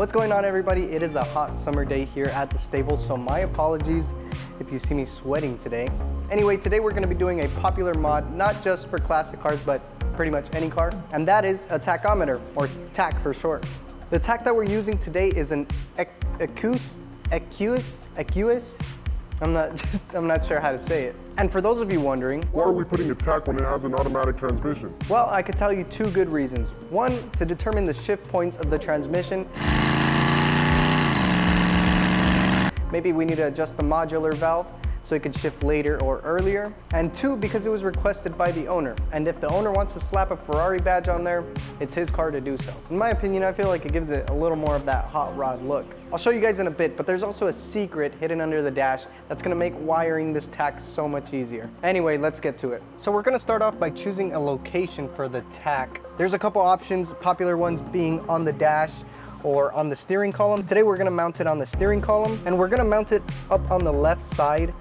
What's going on, everybody? It is a hot summer day here at the stable, so my apologies if you see me sweating today. Anyway, today we're gonna be doing a popular mod, not just for classic cars, but pretty much any car, and that is a tachometer, or TAC for short. The TAC that we're using today is an Equus. I'm not sure how to say it. And for those of you wondering, why are we putting a TAC when it has an automatic transmission? Well, I could tell you two good reasons. One, to determine the shift points of the transmission. Maybe we need to adjust the modular valve so it could shift later or earlier. And two, because it was requested by the owner. And if the owner wants to slap a Ferrari badge on there, it's his car to do so. In my opinion, I feel like it gives it a little more of that hot rod look. I'll show you guys in a bit, but there's also a secret hidden under the dash that's gonna make wiring this TAC so much easier. Anyway, let's get to it. So we're gonna start off by choosing a location for the TAC. There's a couple options, popular ones being on the dash or on the steering column. Today we're gonna mount it on the steering column, and we're gonna mount it up on the left side.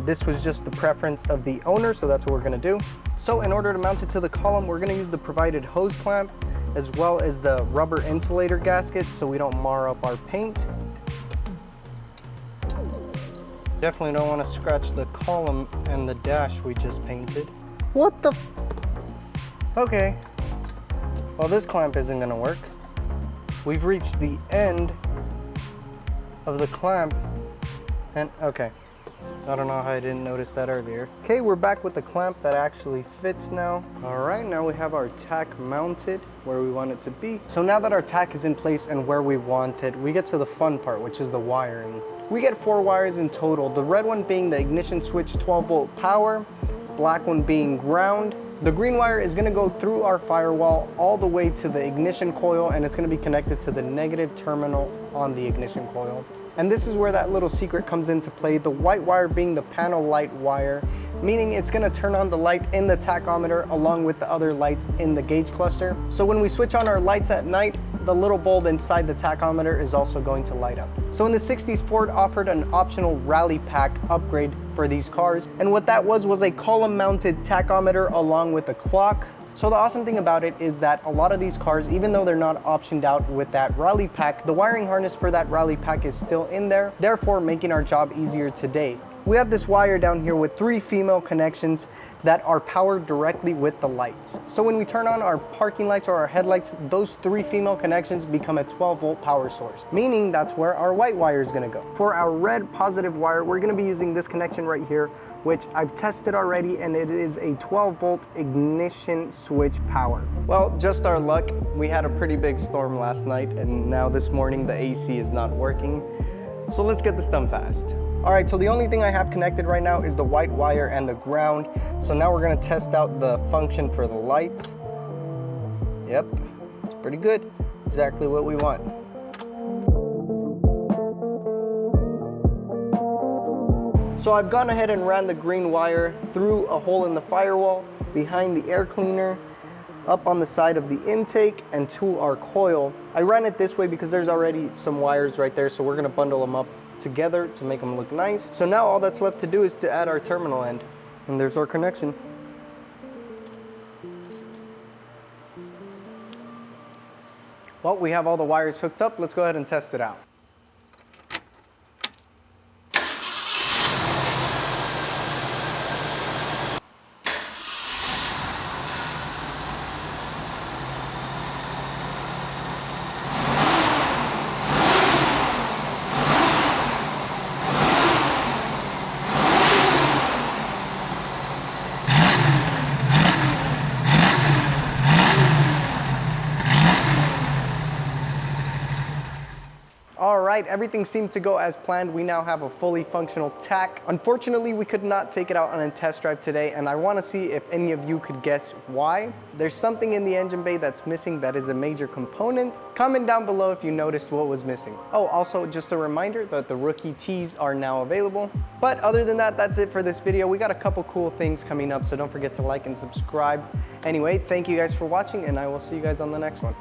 This was just the preference of the owner, so that's what we're gonna do. So in order to mount it to the column, we're gonna use the provided hose clamp as well as the rubber insulator gasket so we don't mar up our paint. Definitely don't wanna scratch the column and the dash we just painted. What the? Okay. Well, this clamp isn't gonna work. We've reached the end of the clamp and okay. I don't know how I didn't notice that earlier. Okay, we're back with the clamp that actually fits now. All right, now we have our TAC mounted where we want it to be. So now that our TAC is in place and where we want it, we get to the fun part, which is the wiring. We get 4 wires in total, the red one being the ignition switch 12-volt power, black one being ground. The green wire is gonna go through our firewall all the way to the ignition coil, and it's gonna be connected to the negative terminal on the ignition coil. And this is where that little secret comes into play, the white wire being the panel light wire, meaning it's gonna turn on the light in the tachometer along with the other lights in the gauge cluster. So when we switch on our lights at night, the little bulb inside the tachometer is also going to light up. So in the 60s, Ford offered an optional rally pack upgrade for these cars. And what that was a column mounted tachometer along with a clock. So the awesome thing about it is that a lot of these cars, even though they're not optioned out with that rally pack, the wiring harness for that rally pack is still in there, therefore making our job easier today. We have this wire down here with 3 female connections that are powered directly with the lights. So when we turn on our parking lights or our headlights, those 3 female connections become a 12-volt power source, meaning that's where our white wire is gonna go. For our red positive wire, we're gonna be using this connection right here, which I've tested already, and it is a 12-volt ignition switch power. Well, just our luck, we had a pretty big storm last night, and now this morning the AC is not working. So let's get this done fast. All right, so the only thing I have connected right now is the white wire and the ground. So now we're gonna test out the function for the lights. Yep, it's pretty good. Exactly what we want. So I've gone ahead and ran the green wire through a hole in the firewall, behind the air cleaner, up on the side of the intake, and to our coil. I ran it this way because there's already some wires right there, so we're gonna bundle them up together to make them look nice. So now all that's left to do is to add our terminal end. And there's our connection. Well, we have all the wires hooked up. Let's go ahead and test it out. All right, everything seemed to go as planned. We now have a fully functional TAC. Unfortunately, we could not take it out on a test drive today, and I wanna see if any of you could guess why. There's something in the engine bay that's missing that is a major component. Comment down below if you noticed what was missing. Oh, also just a reminder that the rookie tees are now available. But other than that, that's it for this video. We got a couple cool things coming up, so don't forget to like and subscribe. Anyway, thank you guys for watching, and I will see you guys on the next one.